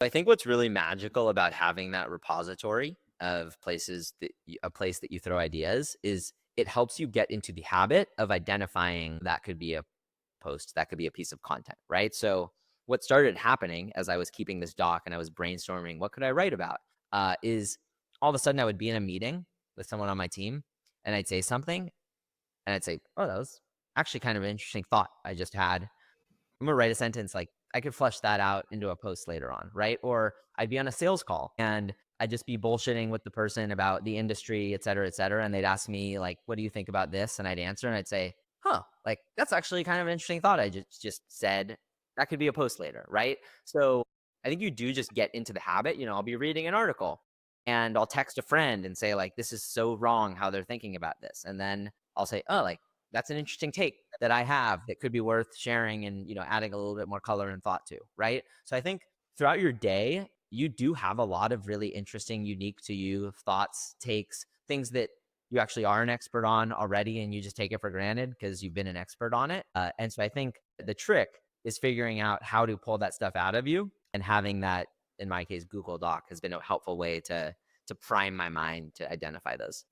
I think what's really magical about having that repository of places that a place that you throw ideas is it helps you get into the habit of identifying that could be a post, that could be a piece of content, right? So what started happening as I was keeping this doc and I was brainstorming what could I write about, is all of a sudden I would be in a meeting with someone on my team and I'd say something and I'd say, oh, that was actually kind of an interesting thought I just had. I'm gonna write a sentence like I could flesh that out into a post later on, right? Or I'd be on a sales call and I'd just be bullshitting with the person about the industry, et cetera, et cetera. And they'd ask me like, what do you think about this? And I'd answer and I'd say, huh, like that's actually kind of an interesting thought I just said. That could be a post later, right? So I think you do just get into the habit. I'll be reading an article and I'll text a friend and say, like, this is so wrong how they're thinking about this. And then I'll say, oh, like that's an interesting take that I have that could be worth sharing and, adding a little bit more color and thought to, right? So I think throughout your day, you do have a lot of really interesting, unique to you thoughts, takes, things that you actually are an expert on already and you just take it for granted because you've been an expert on it. And so I think the trick is figuring out how to pull that stuff out of you, and having that, in my case, Google Doc has been a helpful way to prime my mind to identify those.